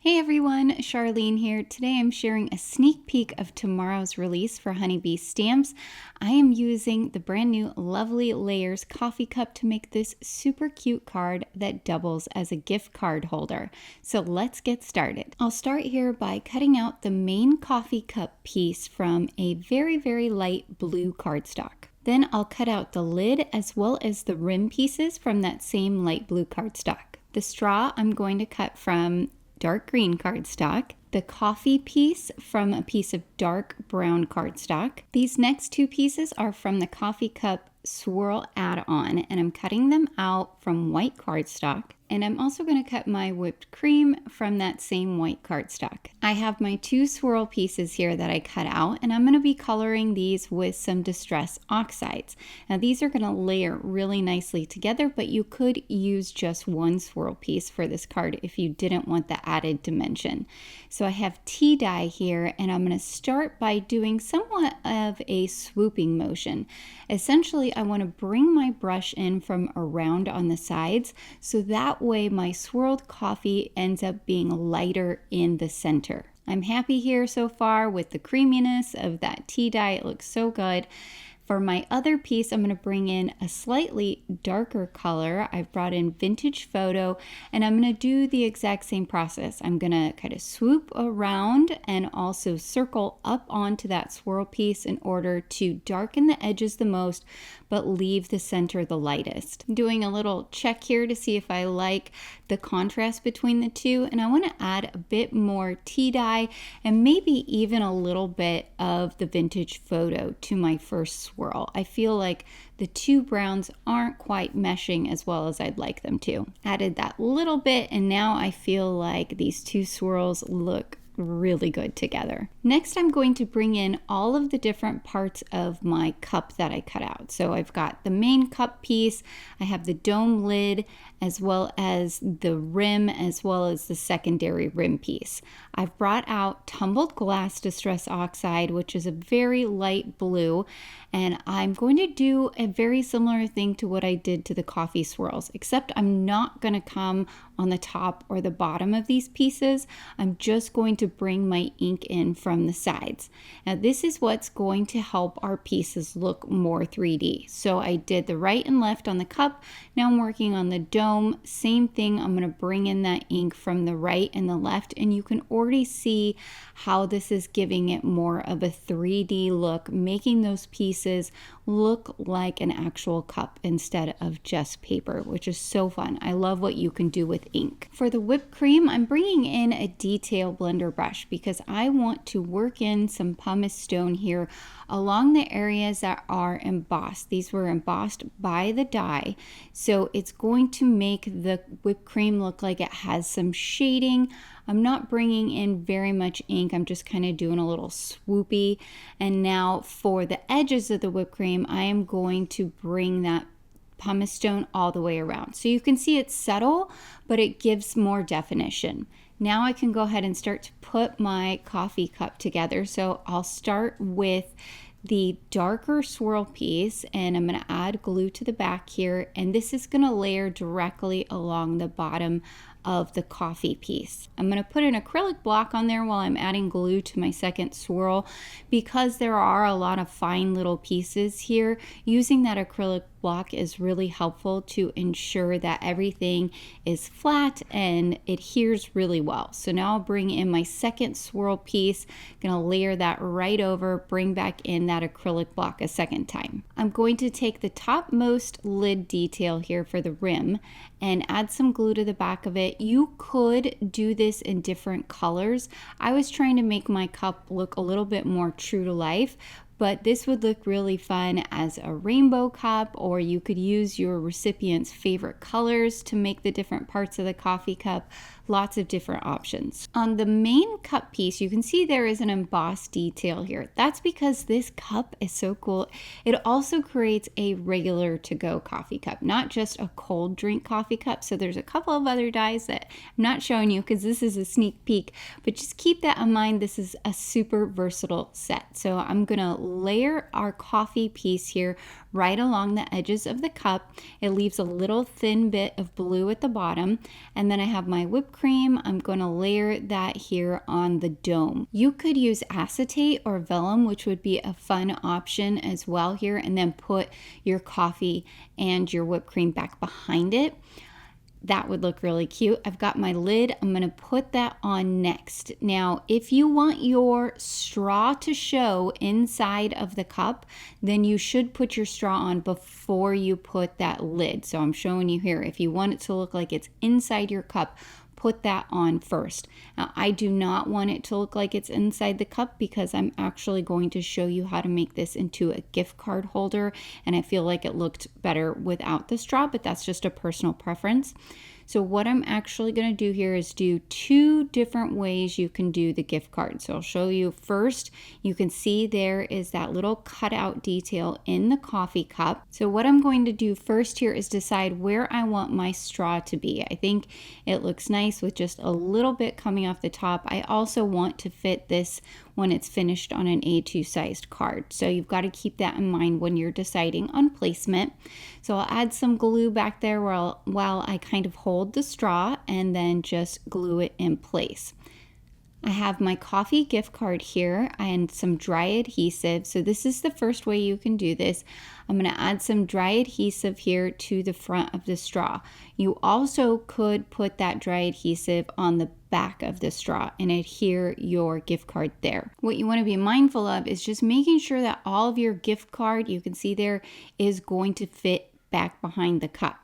Hey everyone, Charlene here. Today I'm sharing a sneak peek of tomorrow's release for Honeybee Stamps. I am using the brand new Lovely Layers coffee cup to make this super cute card that doubles as a gift card holder. So let's get started. I'll start here by cutting out the main coffee cup piece from a very light blue cardstock. Then I'll cut out the lid as well as the rim pieces from that same light blue cardstock. The straw I'm going to cut from dark green cardstock, the coffee piece from a piece of dark brown cardstock. These next two pieces are from the coffee cup swirl add-on, and I'm cutting them out from white cardstock. And I'm also going to cut my whipped cream from that same white cardstock. I have my two swirl pieces here that I cut out, and I'm going to be coloring these with some Distress Oxides. Now these are going to layer really nicely together, but you could use just one swirl piece for this card if you didn't want the added dimension. So I have tea dye here, and I'm going to start by doing somewhat of a swooping motion. Essentially, I want to bring my brush in from around on the sides, so that way my swirled coffee ends up being lighter in the center. I'm happy here so far with the creaminess of that tea dye. It looks so good. For my other piece, I'm going to bring in a slightly darker color. I've brought in Vintage Photo, and I'm going to do the exact same process. I'm going to kind of swoop around and also circle up onto that swirl piece in order to darken the edges the most, but leave the center the lightest. I'm doing a little check here to see if I like the contrast between the two, and I want to add a bit more tea dye and maybe even a little bit of the Vintage Photo to my first swirl. I feel like the two browns aren't quite meshing as well as I'd like them to. Added that little bit, and now I feel like these two swirls look really good together. Next, I'm going to bring in all of the different parts of my cup that I cut out. So I've got the main cup piece, I have the dome lid, as well as the rim, as well as the secondary rim piece. I've brought out Tumbled Glass Distress Oxide, which is a very light blue, and I'm going to do a very similar thing to what I did to the coffee swirls, except I'm not going to come on the top or the bottom of these pieces. I'm just going to bring my ink in from the sides. Now this is what's going to help our pieces look more 3D. So I did the right and left on the cup. Now I'm working on the dome. Same thing, I'm going to bring in that ink from the right and the left, and you can already see how this is giving it more of a 3D look, making those pieces look like an actual cup instead of just paper, which is so fun. I love what you can do with ink. For the whipped cream, I'm bringing in a detail blender brush because I want to work in some pumice stone here along the areas that are embossed. These were embossed by the die, so it's going to make the whipped cream look like it has some shading. I'm not bringing in very much ink. I'm just kind of doing a little swoopy. And now for the edges of the whipped cream, I am going to bring that pumice stone all the way around. So you can see it's subtle, but it gives more definition. Now I can go ahead and start to put my coffee cup together. So I'll start with the darker swirl piece, and I'm going to add glue to the back here, and this is going to layer directly along the bottom of the coffee piece. I'm going to put an acrylic block on there while I'm adding glue to my second swirl because there are a lot of fine little pieces here. Using that acrylic block is really helpful to ensure that everything is flat and adheres really well. So now I'll bring in my second swirl piece, gonna layer that right over, bring back in that acrylic block a second time. I'm going to take the topmost lid detail here for the rim and add some glue to the back of it. You could do this in different colors. I was trying to make my cup look a little bit more true to life, but this would look really fun as a rainbow cup, or you could use your recipient's favorite colors to make the different parts of the coffee cup. Lots of different options. On the main cup piece, you can see there is an embossed detail here. That's because this cup is so cool. It also creates a regular to-go coffee cup, not just a cold drink coffee cup. So there's a couple of other dies that I'm not showing you because this is a sneak peek, but just keep that in mind. This is a super versatile set. So I'm gonna layer our coffee piece here right along the edges of the cup. It leaves a little thin bit of blue at the bottom, and then I have my whipped cream. I'm going to layer that here on the dome. You could use acetate or vellum, which would be a fun option as well here, and then put your coffee and your whipped cream back behind it. That would look really cute. I've got my lid. I'm going to put that on next. Now, if you want your straw to show inside of the cup, then you should put your straw on before you put that lid. So I'm showing you here. If you want it to look like it's inside your cup, put that on first. Now, I do not want it to look like it's inside the cup because I'm actually going to show you how to make this into a gift card holder, and I feel like it looked better without the straw, but that's just a personal preference. So what I'm actually going to do here is do 2 different ways you can do the gift card. So I'll show you first. You can see there is that little cutout detail in the coffee cup. So what I'm going to do first here is decide where I want my straw to be. I think it looks nice with just a little bit coming off the top. I also want to fit this when it's finished on an A2 sized card. So you've got to keep that in mind when you're deciding on placement. So I'll add some glue back there while I kind of hold the straw and then just glue it in place. I have my coffee gift card here and some dry adhesive. So this is the first way you can do this. I'm going to add some dry adhesive here to the front of the straw. You also could put that dry adhesive on the back of the straw and adhere your gift card there. What you want to be mindful of is just making sure that all of your gift card, you can see there, is going to fit back behind the cup.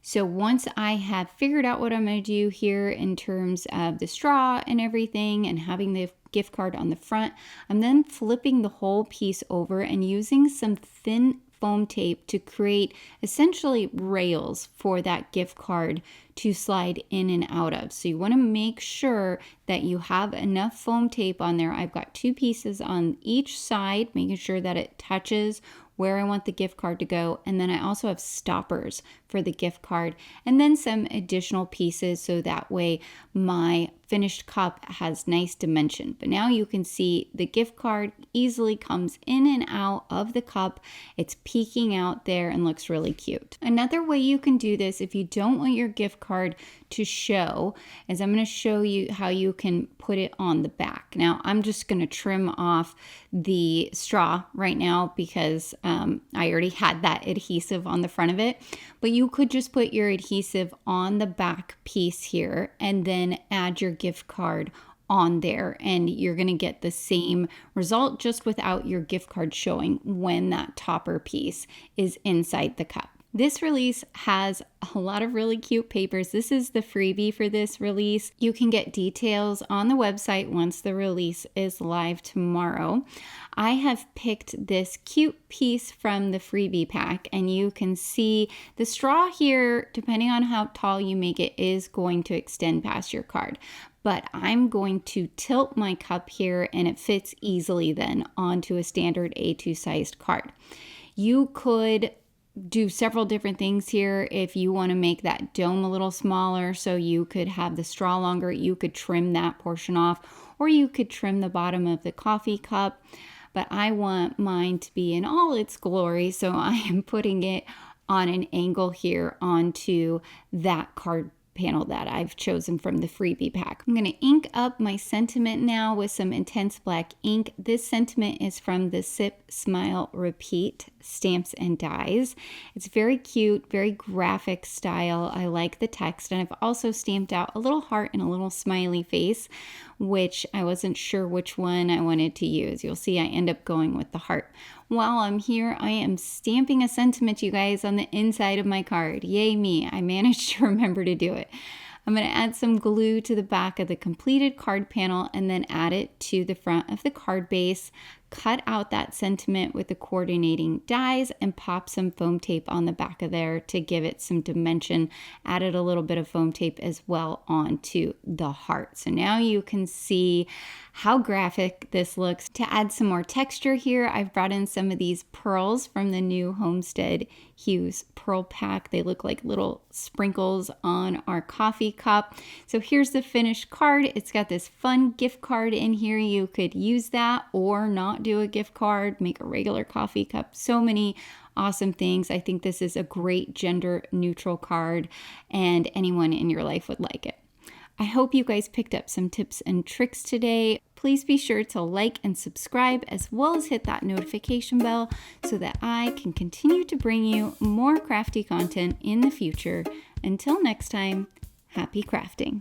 So once I have figured out what I'm going to do here in terms of the straw and everything and having the gift card on the front, I'm then flipping the whole piece over and using some thin foam tape to create essentially rails for that gift card to slide in and out of. So you want to make sure that you have enough foam tape on there. I've got 2 pieces on each side, making sure that it touches where I want the gift card to go. And then I also have stoppers for the gift card and then some additional pieces so that way my finished cup has nice dimension. But now you can see the gift card easily comes in and out of the cup. It's peeking out there and looks really cute. Another way you can do this if you don't want your gift card to show is I'm going to show you how you can put it on the back. Now I'm just going to trim off the straw right now because I already had that adhesive on the front of it, but you could just put your adhesive on the back piece here and then add your gift card on there and you're going to get the same result just without your gift card showing when that topper piece is inside the cup. This release has a lot of really cute papers. This is the freebie for this release. You can get details on the website once the release is live tomorrow. I have picked this cute piece from the freebie pack, and you can see the straw here, depending on how tall you make it, is going to extend past your card. But I'm going to tilt my cup here and it fits easily then onto a standard A2 sized card. You could do several different things here. If you want to make that dome a little smaller so you could have the straw longer, you could trim that portion off, or you could trim the bottom of the coffee cup. But I want mine to be in all its glory, so I am putting it on an angle here onto that card panel that I've chosen from the freebie pack. I'm going to ink up my sentiment now with some intense black ink. This sentiment is from the Sip, Smile, Repeat stamps and dies. It's very cute, very graphic style. I like the text, and I've also stamped out a little heart and a little smiley face, which I wasn't sure which one I wanted to use. You'll see I end up going with the heart. While I'm here, I am stamping a sentiment, you guys, on the inside of my card. Yay me, I managed to remember to do it. I'm going to add some glue to the back of the completed card panel and then add it to the front of the card base. Cut out that sentiment with the coordinating dies and pop some foam tape on the back of there to give it some dimension. Added a little bit of foam tape as well onto the heart. So now you can see how graphic this looks. To add some more texture here, I've brought in some of these pearls from the new Homestead Hues pearl pack. They look like little sprinkles on our coffee cup. So here's the finished card. It's got this fun gift card in here. You could use that or not do a gift card, make a regular coffee cup. So many awesome things. I think this is a great gender neutral card and anyone in your life would like it. I hope you guys picked up some tips and tricks today. Please be sure to like and subscribe, as well as hit that notification bell so that I can continue to bring you more crafty content in the future. Until next time, happy crafting.